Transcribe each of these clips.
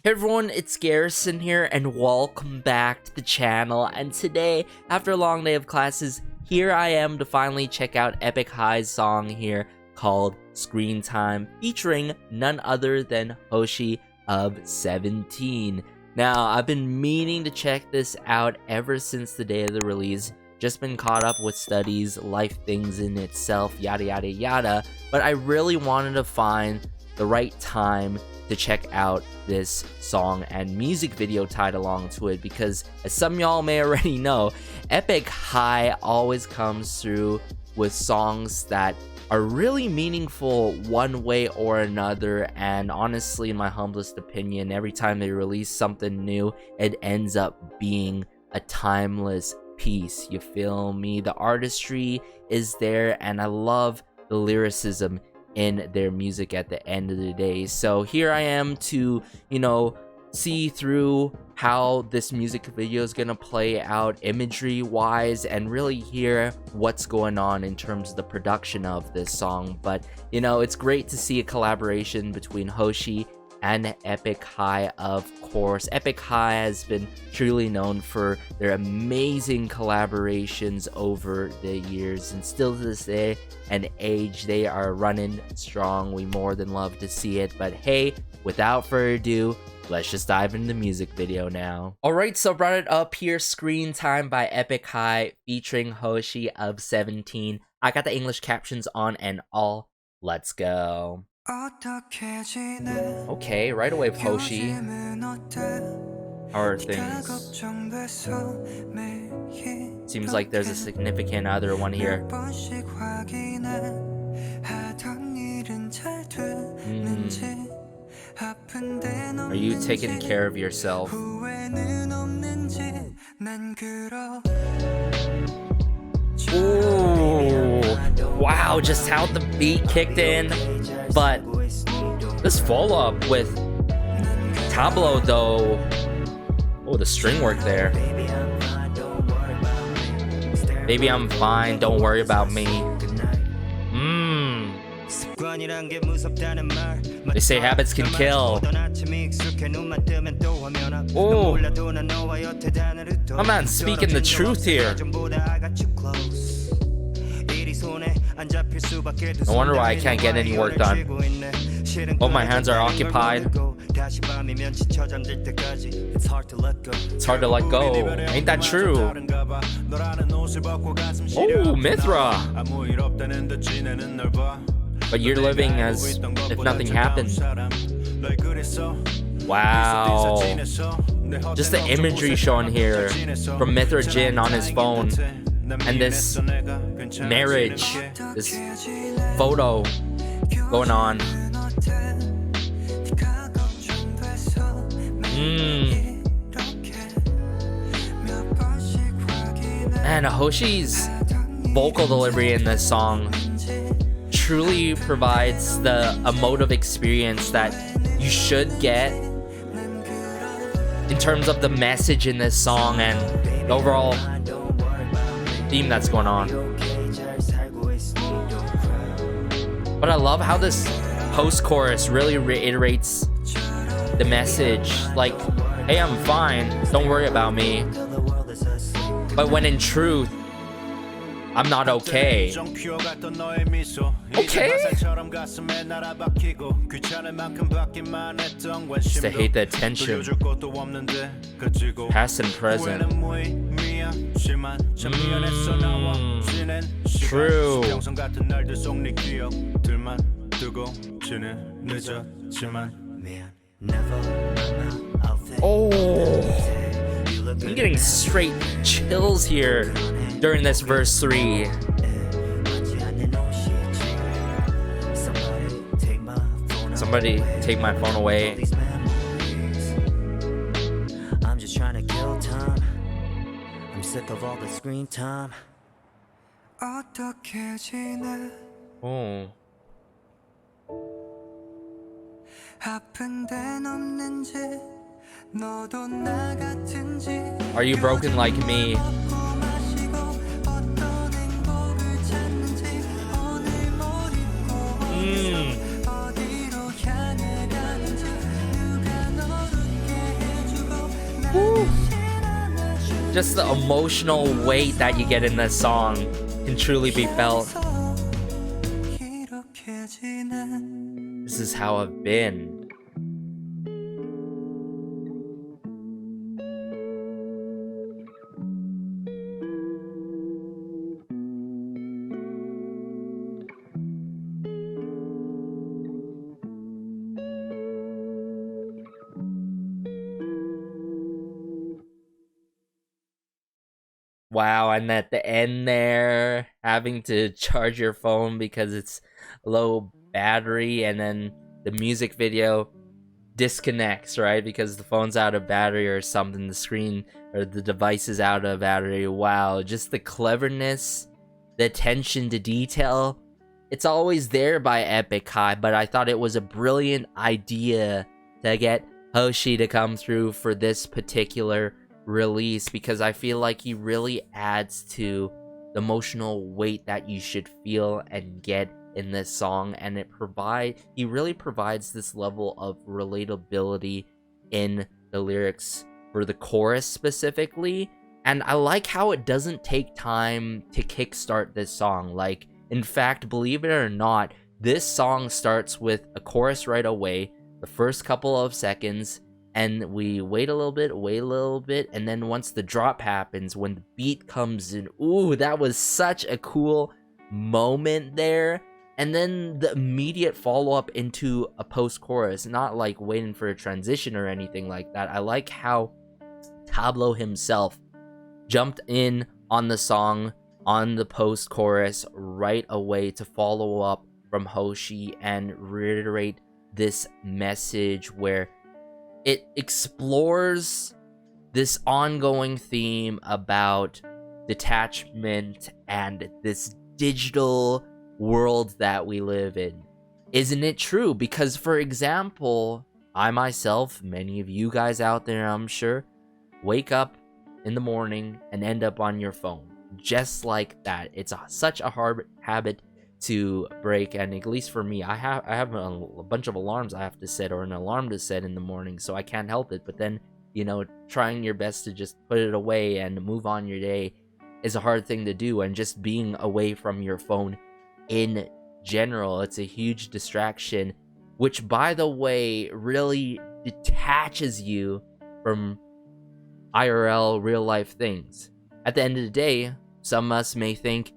Hey everyone, it's Garrison here and welcome back to the channel. And today, after a long day of classes, here I am to finally check out Epikhai's song here called Screentime, featuring none other than Hoshi of 17. Now, I've been meaning to check this out ever since the day of the release. Just been caught up with studies, life things in itself, yada yada yada, but I really wanted to find the right time to check out this song and music video tied along to it, because as some y'all may already know, Epikhai always comes through with songs that are really meaningful one way or another, and honestly, in my humblest opinion, every time they release something new, it ends up being a timeless piece. You feel me? The artistry is there, and I love the lyricism in their music at the end of the day. So here I am to, see through how this music video is gonna play out imagery wise and really hear what's going on in terms of the production of this song. But it's great to see a collaboration between Hoshi and Epikhai, of course. Epikhai has been truly known for their amazing collaborations over the years, and still to this day and age, they are running strong. We more than love to see it. But hey, without further ado, let's just dive into the music video now. Alright, so brought it up here, Screentime by Epikhai featuring Hoshi of 17. I got the English captions on and all. Let's go. Okay, right away, Hoshi. How are things? Seems like there's a significant other one here. Are you taking care of yourself? Ooh, wow, just how the beat kicked in. But this follow-up with Tableau, though. Oh, the string work there. Baby, I'm fine. Don't worry about me. They say habits can kill. Oh, my man's speaking the truth here. No wonder why I can't get any work done. Oh, my hands are occupied. It's hard to let go. Ain't that true? Oh, Mithra. But you're living as if nothing happened. Wow. Just the imagery shown here from Mithra Jin on his phone. And this marriage, this photo going on. And Hoshi's vocal delivery in this song truly provides the emotive experience that you should get in terms of the message in this song and the overall theme that's going on. But I love how this post-chorus really reiterates the message, like, hey, I'm fine, don't worry about me. But when in truth, I'm not okay. Okay? Just to hate the attention. Past and present. True. Oh, I'm getting straight chills here during this verse 3. Somebody take my phone away. I'm just trying to kill time. I'm sick of all the screen time. Oh. Are you broken like me? just the emotional weight that you get in this song can truly be felt. This is how I've been. Wow, and at the end there, having to charge your phone because it's low battery, and then the music video disconnects, right? Because the phone's out of battery or something, the screen or the device is out of battery. Wow, just the cleverness, the attention to detail. It's always there by Epikhai, but I thought it was a brilliant idea to get Hoshi to come through for this particular release, because I feel like he really adds to the emotional weight that you should feel and get in this song, and he really provides this level of relatability in the lyrics for the chorus specifically. And I like how it doesn't take time to kickstart this song. Like, in fact, believe it or not, this song starts with a chorus right away, the first couple of seconds, and we wait a little bit, and then once the drop happens, when the beat comes in, ooh, that was such a cool moment there. And then the immediate follow-up into a post-chorus, not like waiting for a transition or anything like that. I like how Tablo himself jumped in on the song on the post-chorus right away to follow up from Hoshi and reiterate this message where it explores this ongoing theme about detachment and this digital world that we live in. Isn't it true? Because, for example, I myself, many of you guys out there, I'm sure, wake up in the morning and end up on your phone. Just like that. It's such a hard habit to break, and at least for me, I have a bunch of alarms I have to set, or an alarm to set in the morning, so I can't help it. But then, you know, trying your best to just put it away and move on your day is a hard thing to do, and just being away from your phone in general, it's a huge distraction, which, by the way, really detaches you from IRL real life things. At the end of the day, some of us may think,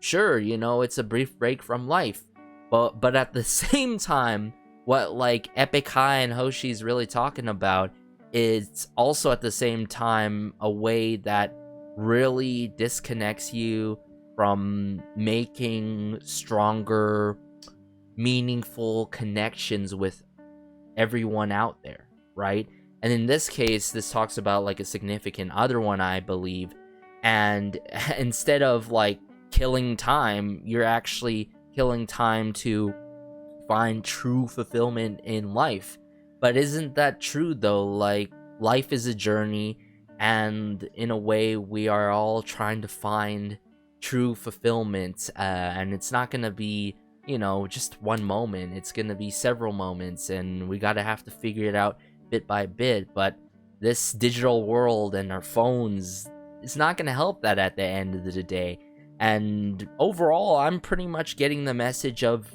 sure, you know, it's a brief break from life, but at the same time, what like Epikhai and Hoshi's really talking about is also at the same time a way that really disconnects you from making stronger, meaningful connections with everyone out there, right? And in this case, this talks about like a significant other one, I believe, and instead of like killing time, you're actually killing time to find true fulfillment in life. But isn't that true though? Like, life is a journey, and in a way we are all trying to find true fulfillment, and it's not gonna be, you know, just one moment. It's gonna be several moments, and we gotta have to figure it out bit by bit. But this digital world and our phones, it's not gonna help that at the end of the day. And overall, I'm pretty much getting the message of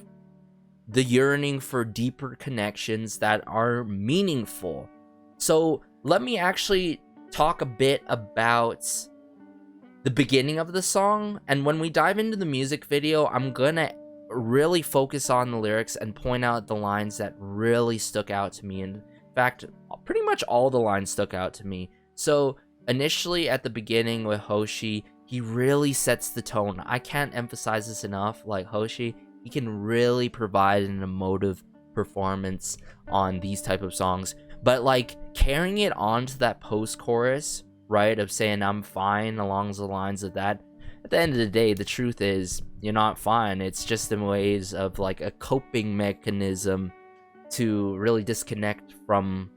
the yearning for deeper connections that are meaningful. So let me actually talk a bit about the beginning of the song, and when we dive into the music video, I'm gonna really focus on the lyrics and point out the lines that really stuck out to me. In fact, pretty much all the lines stuck out to me. So initially at the beginning with Hoshi, he really sets the tone. I can't emphasize this enough. Like, Hoshi, he can really provide an emotive performance on these type of songs. But like carrying it on to that post-chorus, right, of saying I'm fine along the lines of that, at the end of the day, the truth is you're not fine. It's just in ways of like a coping mechanism to really disconnect from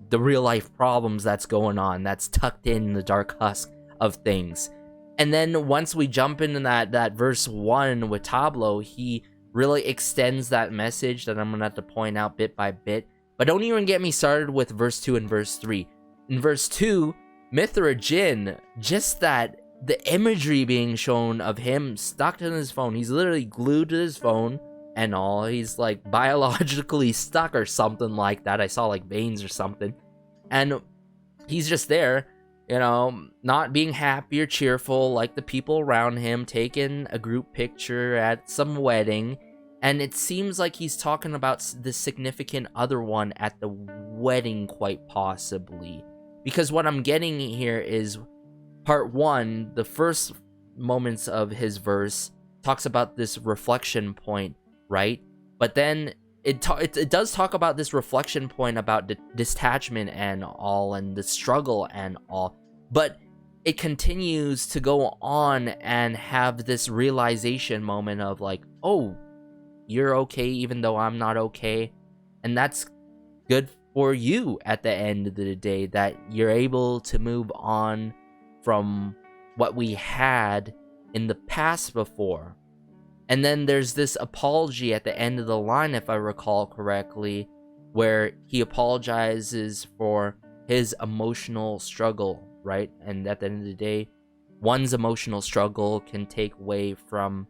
the real life problems that's going on, that's tucked in the dark husk of things. And then once we jump into that verse 1 with Tablo, he really extends that message that I'm gonna have to point out bit by bit. But don't even get me started with verse 2 and verse 3. In verse 2, myth or a jinn, just that the imagery being shown of him stuck to his phone. He's literally glued to his phone and all. He's like biologically stuck or something like that. I saw like veins or something. And he's just there, you know, not being happy or cheerful like the people around him, taking a group picture at some wedding. And it seems like he's talking about the significant other one at the wedding, quite possibly. Because what I'm getting here is part one, the first moments of his verse talks about this reflection point, right? But then it does talk about this reflection point about detachment and all, and the struggle and all. But it continues to go on and have this realization moment of like, oh, you're okay even though I'm not okay. And that's good for you at the end of the day, that you're able to move on from what we had in the past before. And then there's this apology at the end of the line, if I recall correctly, where he apologizes for his emotional struggle, right? And at the end of the day, one's emotional struggle can take away from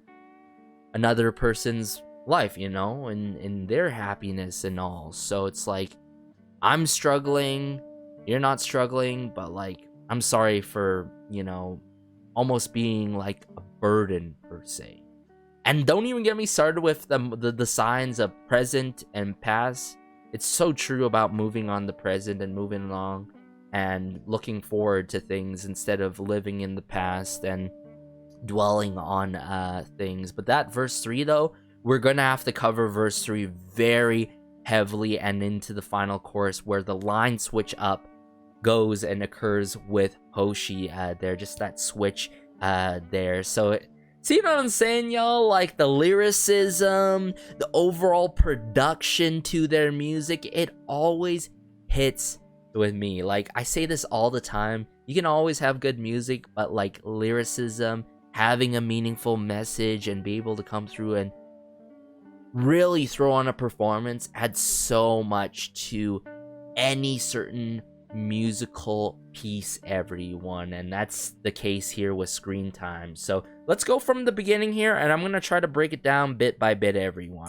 another person's life, you know, and their happiness and all. So it's like, I'm struggling, you're not struggling, but like, I'm sorry for, you know, almost being like a burden per se. And don't even get me started with the signs of present and past. It's so true about moving on the present and moving along and looking forward to things instead of living in the past and dwelling on things. But that verse 3 though, we're gonna have to cover verse 3 very heavily and into the final chorus, where the line switch up goes and occurs with Hoshi there, just that switch there. So see what I'm saying, y'all? Like the lyricism, the overall production to their music, it always hits with me. Like I say this all the time, you can always have good music, but like lyricism, having a meaningful message and be able to come through and really throw on a performance adds so much to any certain musical piece, everyone. And that's the case here with Screentime. So let's go from the beginning here, and I'm gonna try to break it down bit by bit, everyone.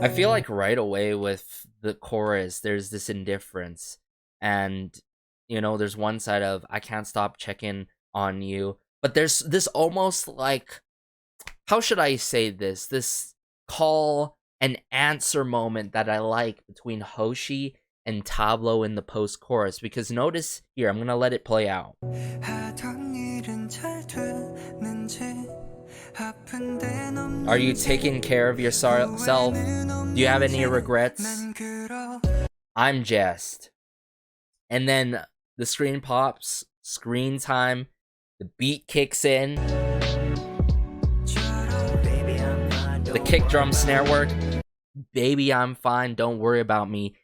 I feel like right away with the chorus, there's this indifference, and you know, there's one side of I can't stop checking on you, but there's this almost like, how should I say this call and answer moment that I like between Hoshi and Tableau in the post-chorus. Because notice here, I'm gonna let it play out. Are you taking care of yourself? Do you have any regrets? I'm just. And then the screen pops, Screentime, the beat kicks in, the kick drum snare work, baby I'm fine, don't worry about me,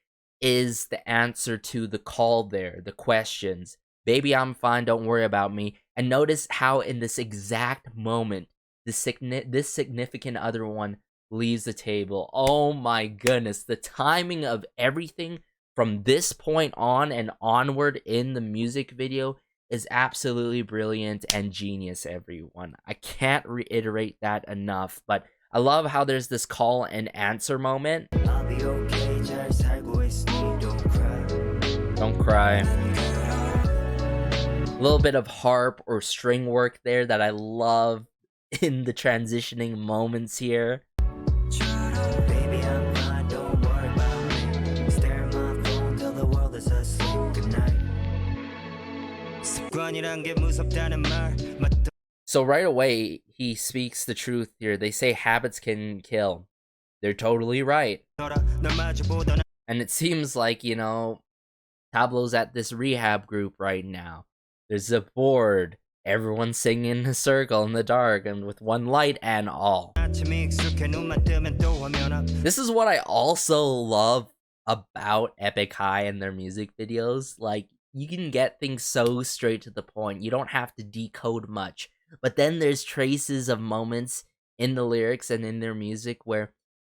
is the answer to the call there, the questions. Baby I'm fine, don't worry about me. And notice how in this exact moment, this significant other one leaves the table. Oh my goodness, the timing of everything from this point on and onward in the music video is absolutely brilliant and genius, everyone. I can't reiterate that enough, but I love how there's this call and answer moment. I'll be okay, don't cry. A little bit of harp or string work there that I love in the transitioning moments here. So right away, he speaks the truth here. They say habits can kill. They're totally right. And it seems like, you know, Tableau's at this rehab group right now. There's a board. Everyone's singing in a circle in the dark and with one light and all. This is what I also love about Epik-High and their music videos. Like, you can get things so straight to the point. You don't have to decode much. But then there's traces of moments in the lyrics and in their music where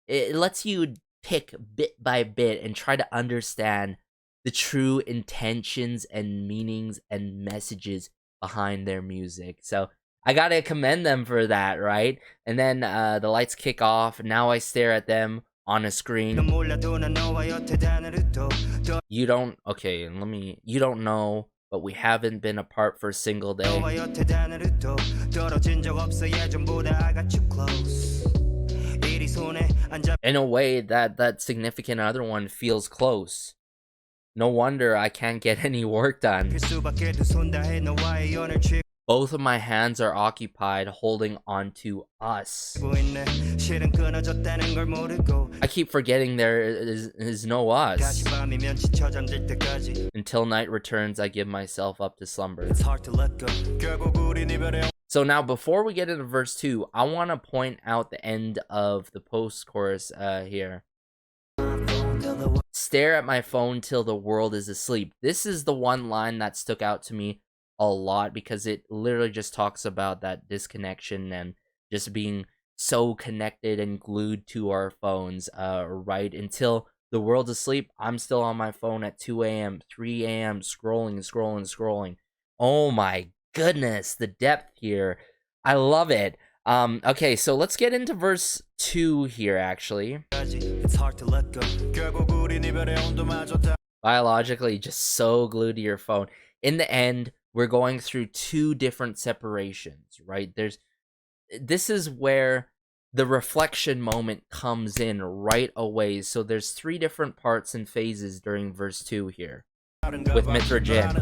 it lets you pick bit by bit and try to understand the true intentions and meanings and messages behind their music. So I gotta commend them for that, right? And then the lights kick off. Now I stare at them on a screen. You don't know, but we haven't been apart for a single day. In a way that significant other one feels close. No wonder I can't get any work done. Both of my hands are occupied holding onto us. I keep forgetting there is no us. Until night returns, I give myself up to slumber. So now, before we get into verse 2, I want to point out the end of the post-chorus here. Stare at my phone till the world is asleep. This is the one line that stuck out to me a lot because it literally just talks about that disconnection and just being so connected and glued to our phones, right until the world's asleep. I'm still on my phone at 2 a.m., 3 a.m., scrolling. Oh my goodness, the depth here. I love it. Okay, so let's get into verse 2 here, actually. Biologically, just so glued to your phone. In the end, we're going through two different separations, right? This is where the reflection moment comes in right away. So there's three different parts and phases during verse 2 here. With Mithra Jin.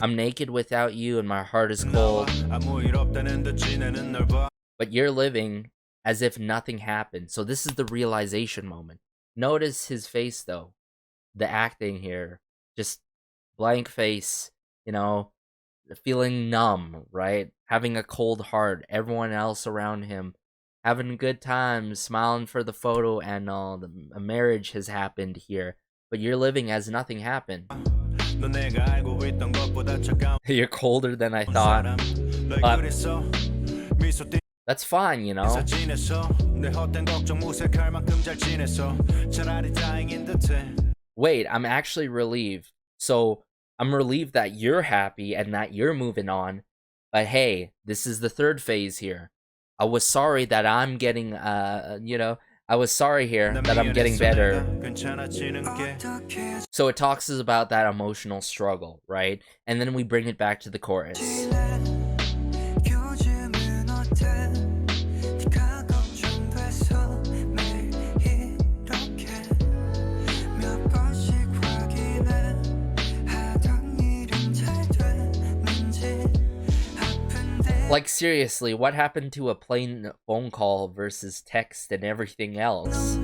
I'm naked without you and my heart is cold. But you're living as if nothing happened. So this is the realization moment. Notice his face though. The acting here. Just blank face. You know, feeling numb, right? Having a cold heart. Everyone else around him having a good time, smiling for the photo and all. A marriage has happened here. But you're living as nothing happened. You're colder than I thought. That's fine, you know. Wait, I'm actually relieved. So I'm relieved that you're happy and that you're moving on. But hey, this is the third phase here. I was sorry that I'm getting, I was sorry here that I'm getting better. So it talks about that emotional struggle, right? And then we bring it back to the chorus. Like, seriously, what happened to a plain phone call versus text and everything else?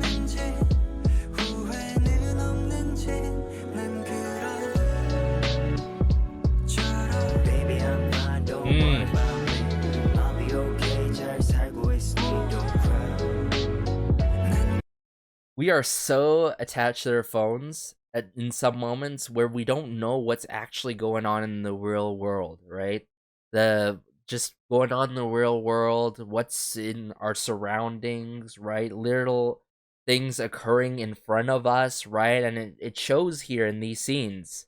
We are so attached to their phones in some moments where we don't know what's actually going on in the real world, right? Just going on in the real world, what's in our surroundings, right? Little things occurring in front of us, right? And it shows here in these scenes.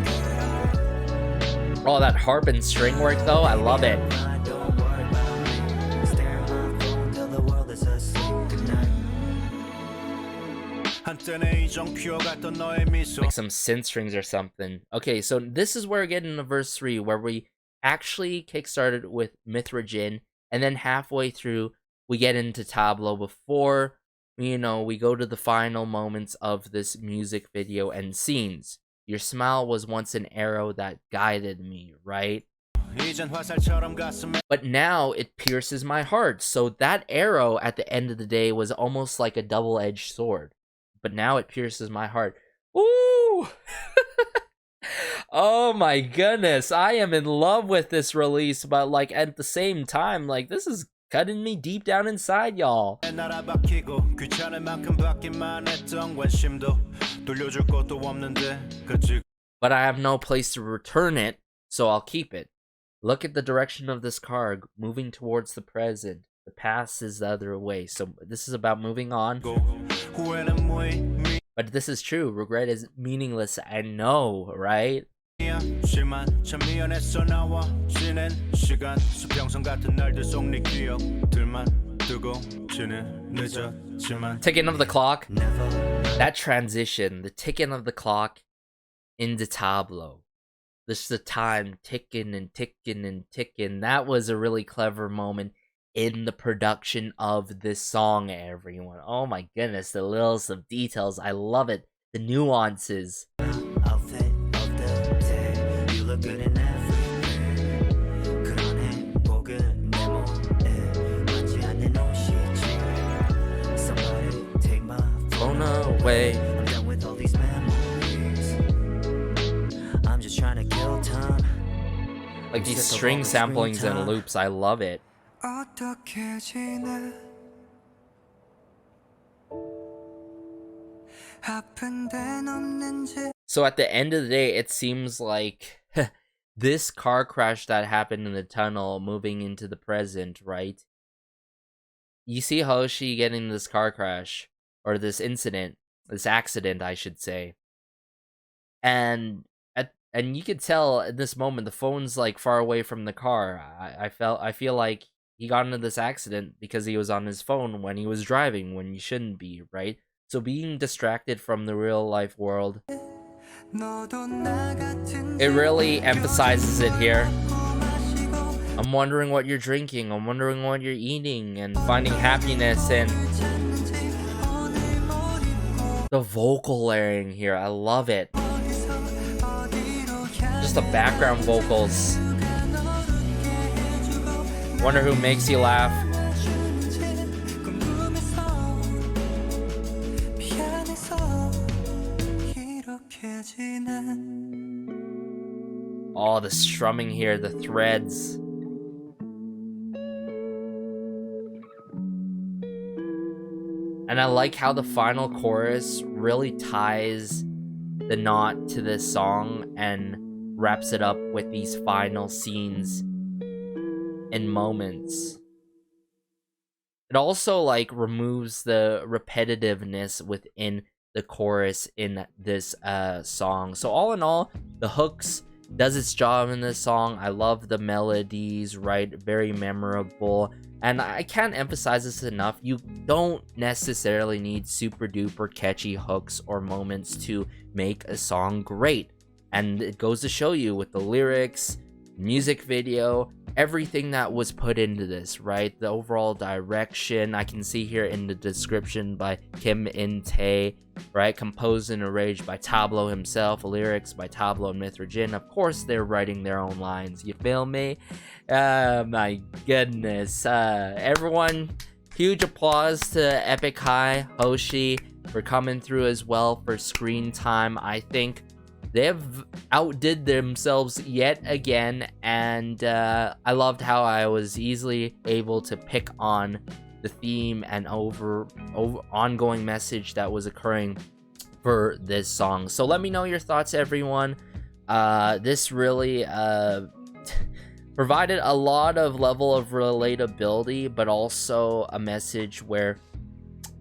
Oh, that harp and string work though, I love it. Like some synth strings or something. Okay, so this is where we get into verse 3, where we actually kickstarted with Mithra Jin, and then halfway through we get into Tableau before we go to the final moments of this music video and scenes. Your smile was once an arrow that guided me, right? But now it pierces my heart. So that arrow at the end of the day was almost like a double-edged sword. But now it pierces my heart. Ooh! Oh my goodness, I am in love with this release, but like at the same time, like this is cutting me deep down inside, y'all. But I have no place to return it, so I'll keep it. Look at the direction of this car, moving towards the present. The past is the other way. So this is about moving on. But this is true. Regret is meaningless. I know, right? Ticking of the clock. That transition, the ticking of the clock into tableau. This is the time ticking and ticking and ticking. That was a really clever moment in the production of this song, everyone. Oh my goodness, the little of details. I love it. The nuances. Outfit of the day. You look good in everything. 그러네, 보근 내 몸에 맞지 않는 옷이지. Somebody take my phone away. I'm done with all these memories. I'm just trying to kill time. Like these string samplings and loops, I love it. 어떻게 지내? 아픈 데는 없는지. So at the end of the day, it seems like this car crash that happened in the tunnel moving into the present, right? You see Hoshi getting this car crash, or this incident, this accident, I should say. And you could tell at this moment the phone's like far away from the car. I feel like he got into this accident because he was on his phone when he was driving, when you shouldn't be, right? So being distracted from the real life world, it really emphasizes it here. I'm wondering what you're drinking, I'm wondering what you're eating, and finding happiness in the vocal layering here. I love it. Just the background vocals. Wonder who makes you laugh. Oh, the strumming here, the threads. And I like how the final chorus really ties the knot to this song and wraps it up with these final scenes and moments. It also like removes the repetitiveness within the chorus in this song. So all in all, the hooks does its job in this song. I love the melodies, right? Very memorable. And I can't emphasize this enough. You don't necessarily need super duper catchy hooks or moments to make a song great. And it goes to show you with the lyrics, music video, everything that was put into this, right? The overall direction, I can see here in the description by Kim In-tae, right? Composed and arranged by Tableau himself, lyrics by Tableau and Mithra. Of course, they're writing their own lines, you feel me? My goodness. Everyone, huge applause to Epik-High, Hoshi, for coming through as well for Screentime. I think they've outdid themselves yet again, and I loved how I was easily able to pick on the theme and over ongoing message that was occurring for this song. So let me know your thoughts, everyone. This really provided a lot of level of relatability, but also a message where,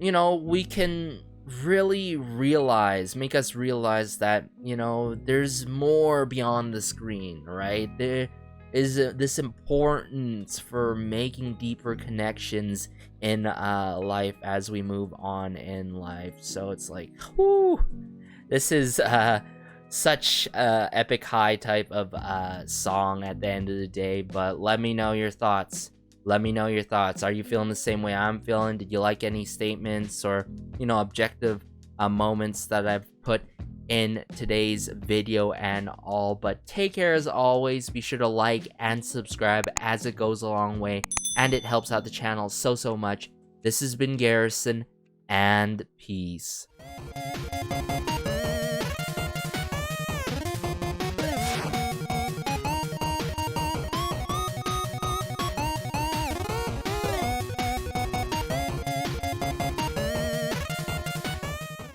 you know, we can really make us realize that, you know, there's more beyond the screen, right? There is this importance for making deeper connections in life as we move on in life. So it's like, whoo, this is such Epik-High type of song at the end of the day. But let me know your thoughts. Let me know your thoughts. Are you feeling the same way I'm feeling? Did you like any statements or, you know, objective moments that I've put in today's video and all? But take care as always. Be sure to like and subscribe, as it goes a long way and it helps out the channel so much. This has been Garrison, and peace.